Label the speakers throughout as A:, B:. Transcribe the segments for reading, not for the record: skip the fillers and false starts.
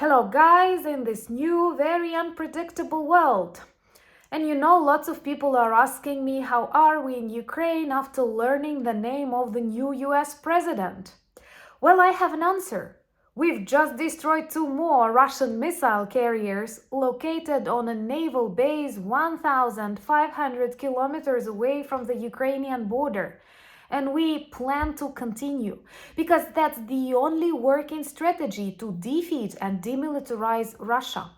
A: Hello guys, in this new, very unpredictable world. And lots of people are asking me how are we in Ukraine after learning the name of the new US president. Well, I have an answer. We've just destroyed 2 more Russian missile carriers located on a naval base 1,500 kilometers away from the Ukrainian border. And we plan to continue because that's the only working strategy to defeat and demilitarize Russia.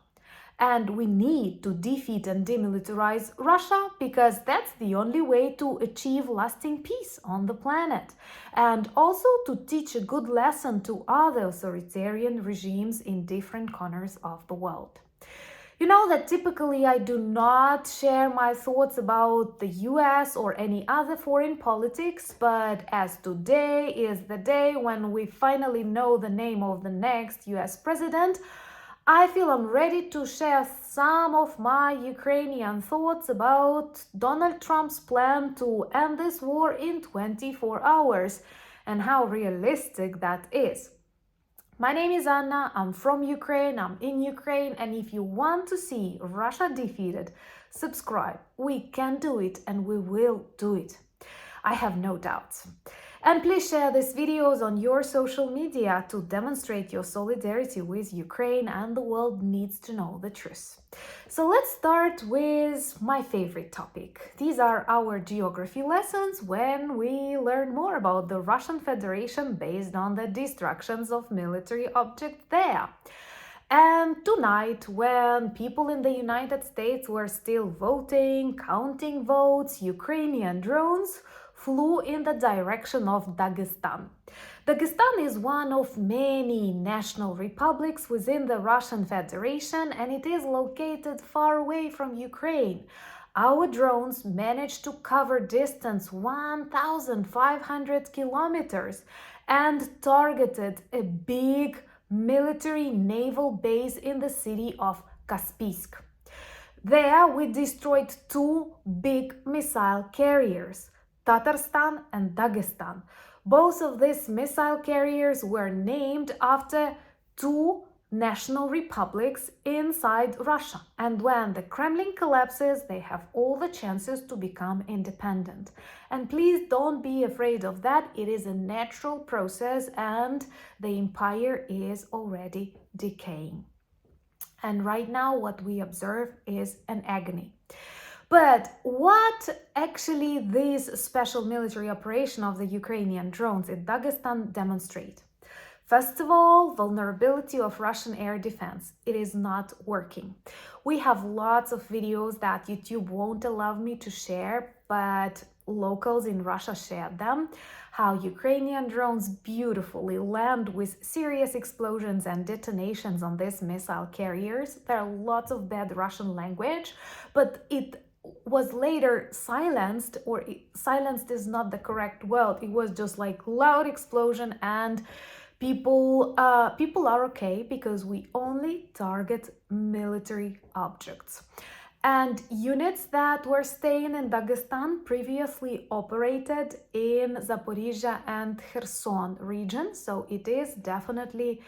A: And we need to defeat and demilitarize Russia because that's the only way to achieve lasting peace on the planet, and also to teach a good lesson to other authoritarian regimes in different corners of the world. You know that typically I do not share my thoughts about the US or any other foreign politics, but as today is the day when we finally know the name of the next US president, I feel I'm ready to share some of my Ukrainian thoughts about Donald Trump's plan to end this war in 24 hours and how realistic that is. My name is Anna, I'm from Ukraine, I'm in Ukraine, and if you want to see Russia defeated, subscribe. We can do it and we will do it. I have no doubts. And please share these videos on your social media to demonstrate your solidarity with Ukraine, and the world needs to know the truth. So let's start with my favorite topic. These are our geography lessons when we learn more about the Russian Federation based on the destructions of military objects there. And tonight, when people in the United States were still voting, counting votes, Ukrainian drones flew in the direction of Dagestan. Dagestan is one of many national republics within the Russian Federation, and it is located far away from Ukraine. Our drones managed to cover distance 1,500 kilometers and targeted a big military naval base in the city of Caspian. There we destroyed 2 big missile carriers, Tatarstan and Dagestan. Both of these missile carriers were named after 2 national republics inside Russia. And when the Kremlin collapses, they have all the chances to become independent. And please don't be afraid of that. It is a natural process and the empire is already decaying. And right now what we observe is an agony. But what actually this special military operation of the Ukrainian drones in Dagestan demonstrate? First of all, vulnerability of Russian air defense. It is not working. We have lots of videos that YouTube won't allow me to share, but locals in Russia shared them. How Ukrainian drones beautifully land with serious explosions and detonations on these missile carriers. There are lots of bad Russian language, but it was later silenced, or silenced is not the correct word. It was just like loud explosion, and people are okay because we only target military objects. And units that were staying in Dagestan previously operated in Zaporizhia and Kherson region, so it is definitely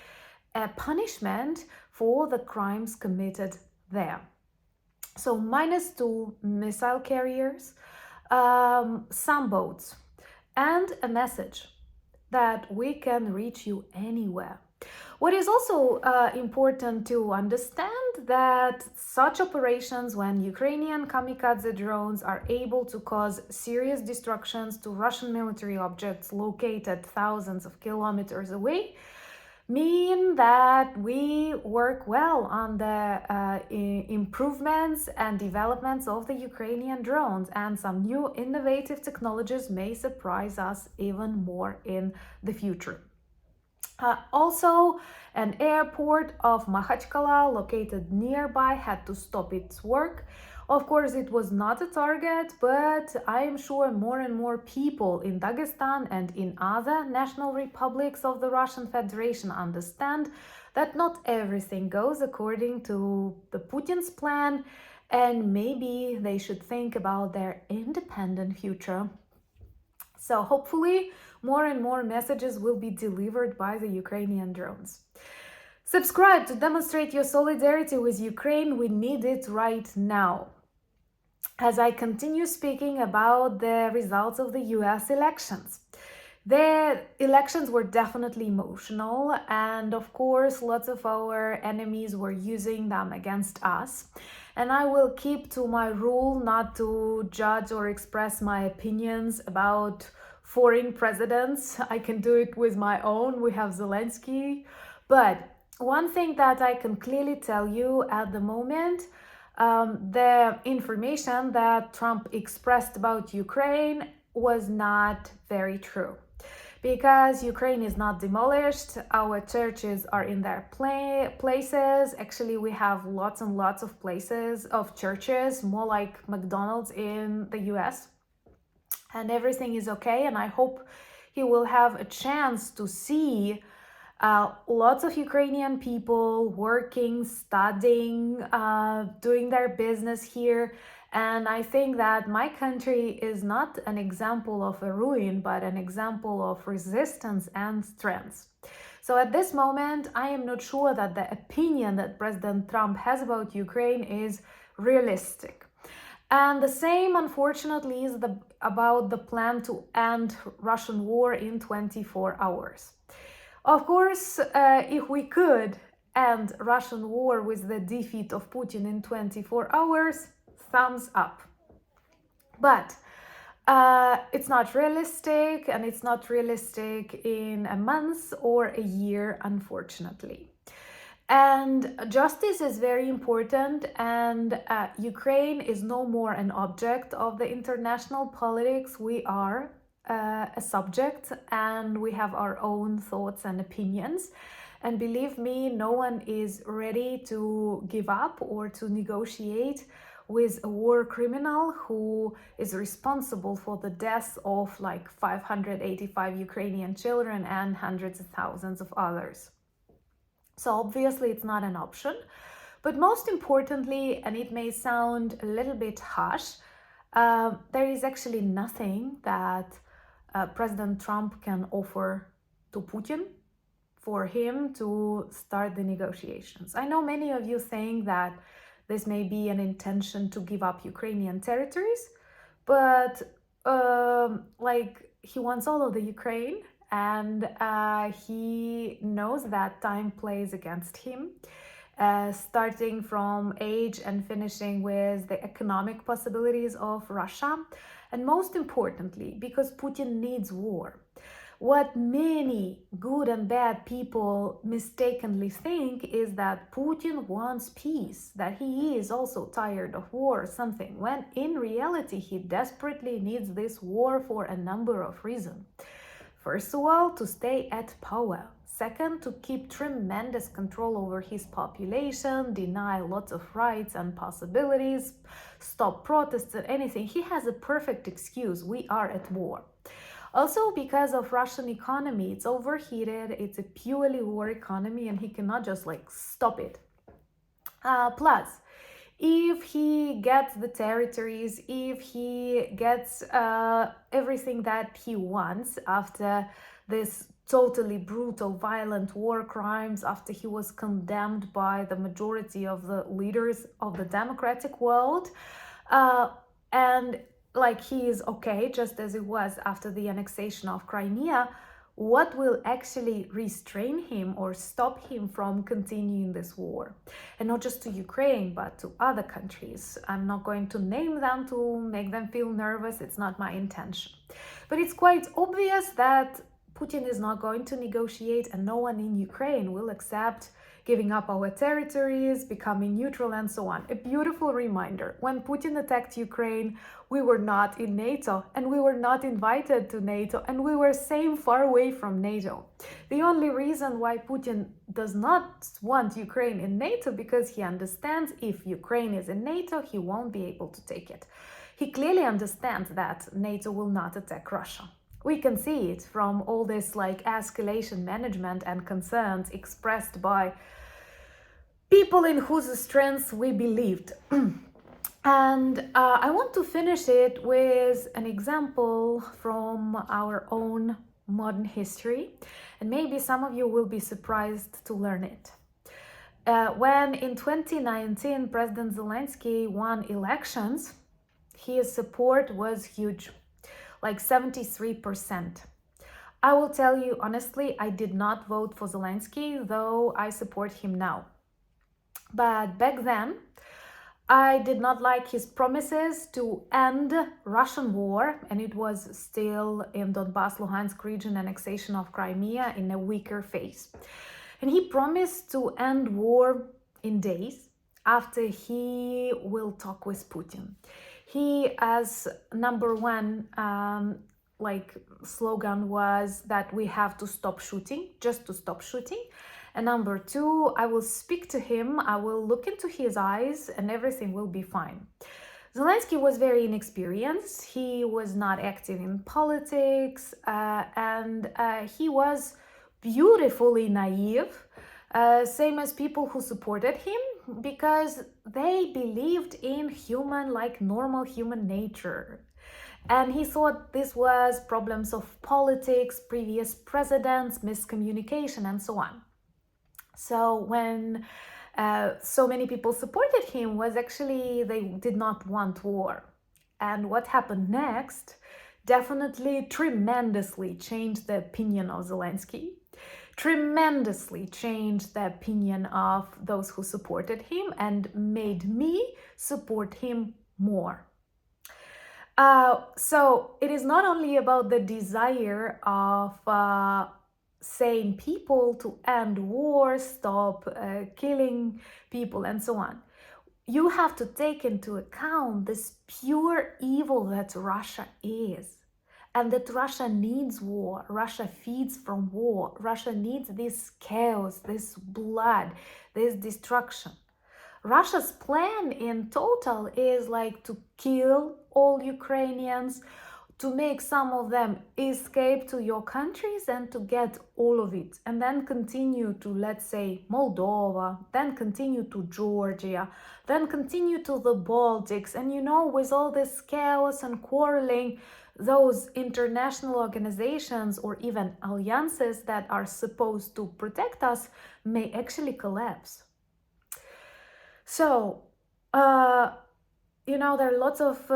A: a punishment for the crimes committed there. So -2 missile carriers, some boats, and a message that we can reach you anywhere. What is also important to understand that such operations, when Ukrainian kamikaze drones are able to cause serious destructions to Russian military objects located thousands of kilometers away, mean that we work well on the improvements and developments of the Ukrainian drones, and some new innovative technologies may surprise us even more in the future. Also, an airport of Makhachkala located nearby had to stop its work. Of course, it was not a target, but I am sure more and more people in Dagestan and in other national republics of the Russian Federation understand that not everything goes according to the Putin's plan, and maybe they should think about their independent future. So hopefully more and more messages will be delivered by the Ukrainian drones. Subscribe to demonstrate your solidarity with Ukraine. We need it right now. As I continue speaking about the results of the US elections. The elections were definitely emotional, and of course, lots of our enemies were using them against us. And I will keep to my rule not to judge or express my opinions about foreign presidents. I can do it with my own. We have Zelensky. But one thing that I can clearly tell you at the moment, the information that Trump expressed about Ukraine was not very true. Because Ukraine is not demolished, our churches are in their places. Actually, we have lots and lots of places of churches, more like McDonald's in the US. And everything is okay. And I hope he will have a chance to see lots of Ukrainian people working, studying, doing their business here. And I think that my country is not an example of a ruin, but an example of resistance and strength. So at this moment, I am not sure that the opinion that President Trump has about Ukraine is realistic. And the same, unfortunately, is about the plan to end Russian war in 24 hours. Of course, if we could end Russian war with the defeat of Putin in 24 hours, thumbs up. But it's not realistic, and it's not realistic in a month or a year, unfortunately. And justice is very important, and Ukraine is no more an object of the international politics. We are a subject, and we have our own thoughts and opinions. And believe me, no one is ready to give up or to negotiate with a war criminal who is responsible for the deaths of like 585 Ukrainian children and hundreds of thousands of others. So obviously it's not an option. But most importantly, and it may sound a little bit harsh, there is actually nothing that President Trump can offer to Putin for him to start the negotiations. I know many of you think that this may be an intention to give up Ukrainian territories, but he wants all of the Ukraine, and he knows that time plays against him, starting from age and finishing with the economic possibilities of Russia, and most importantly, because Putin needs war. What many good and bad people mistakenly think is that Putin wants peace, that he is also tired of war or something, when in reality he desperately needs this war for a number of reasons. First of all, to stay at power. Second, to keep tremendous control over his population, deny lots of rights and possibilities, stop protests and anything. He has a perfect excuse. We are at war. Also, because of Russian economy, it's overheated, it's a purely war economy, and he cannot just stop it. Plus, if he gets the territories, if he gets everything that he wants after this totally brutal, violent war crimes, after he was condemned by the majority of the leaders of the democratic world, and he is okay, just as it was after the annexation of Crimea, what will actually restrain him or stop him from continuing this war? And not just to Ukraine, but to other countries. I'm not going to name them to make them feel nervous. It's not my intention. But it's quite obvious that Putin is not going to negotiate, and no one in Ukraine will accept giving up our territories, becoming neutral, and so on. A beautiful reminder. When Putin attacked Ukraine, we were not in NATO, and we were not invited to NATO, and we were same far away from NATO. The only reason why Putin does not want Ukraine in NATO, because he understands if Ukraine is in NATO, he won't be able to take it. He clearly understands that NATO will not attack Russia. We can see it from all this escalation management and concerns expressed by people in whose strengths we believed. And I want to finish it with an example from our own modern history. And maybe some of you will be surprised to learn it. When in 2019 President Zelensky won elections, his support was huge, like 73%. I will tell you honestly, I did not vote for Zelensky, though I support him now. But back then, I did not like his promises to end Russian war, and it was still in Donbass, Luhansk region, annexation of Crimea in a weaker phase. And he promised to end war in days after he will talk with Putin. He, as number one, slogan was that we have to stop shooting, just to stop shooting. And number two, I will speak to him, I will look into his eyes, and everything will be fine. Zelensky was very inexperienced. He was not active in politics, and he was beautifully naive, same as people who supported him, because they believed in normal human nature. And he thought this was problems of politics, previous presidents, miscommunication, and so on. So when so many people supported him, was actually they did not want war. And what happened next definitely tremendously changed the opinion of Zelensky, tremendously changed the opinion of those who supported him, and made me support him more. So it is not only about the desire of sane people to end war, stop killing people, and so on. You have to take into account this pure evil that Russia is, and that Russia needs war. Russia feeds from war. Russia needs this chaos, this blood, this destruction. Russia's plan in total is like to kill all Ukrainians, to make some of them escape to your countries and to get all of it, and then continue to, let's say, Moldova, then continue to Georgia, then continue to the Baltics. And with all this chaos and quarreling, those international organizations or even alliances that are supposed to protect us may actually collapse. So, there are lots of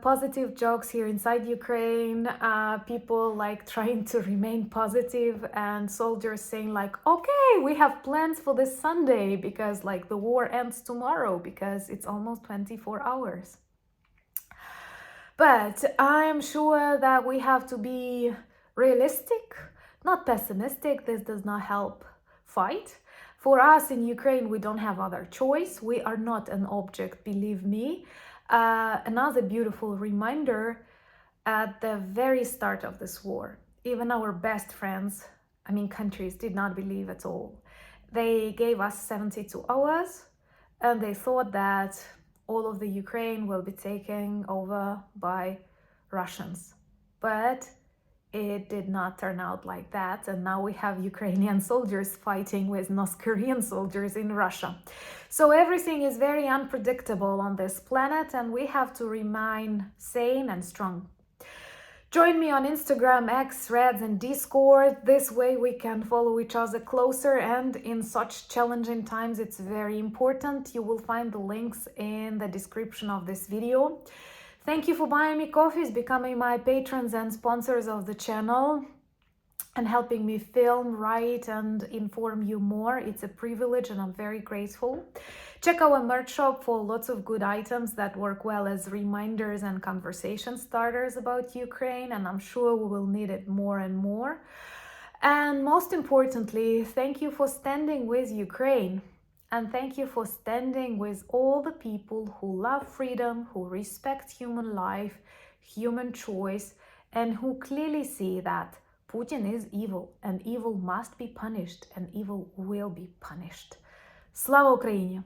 A: positive jokes here inside Ukraine, people trying to remain positive, and soldiers saying okay, we have plans for this Sunday because the war ends tomorrow, because it's almost 24 hours. But I'm sure that we have to be realistic, not pessimistic. This does not help fight. For us in Ukraine, we don't have other choice. We are not an object, believe me. Another beautiful reminder, at the very start of this war, even our best friends, countries, did not believe at all. They gave us 72 hours, and they thought that all of the Ukraine will be taken over by Russians. But it did not turn out like that, and now we have Ukrainian soldiers fighting with North Korean soldiers in Russia. So everything is very unpredictable on this planet, and we have to remain sane and strong. Join me on Instagram, X, Threads, and Discord. This way we can follow each other closer, and in such challenging times it's very important. You will find the links in the description of this video. Thank you for buying me coffees, becoming my patrons and sponsors of the channel, and helping me film, write, and inform you more. It's a privilege, and I'm very grateful. Check our merch shop for lots of good items that work well as reminders and conversation starters about Ukraine, and I'm sure we will need it more and more. And most importantly, thank you for standing with Ukraine. And thank you for standing with all the people who love freedom, who respect human life, human choice, and who clearly see that Putin is evil, and evil must be punished, and evil will be punished. Slava Ukraini!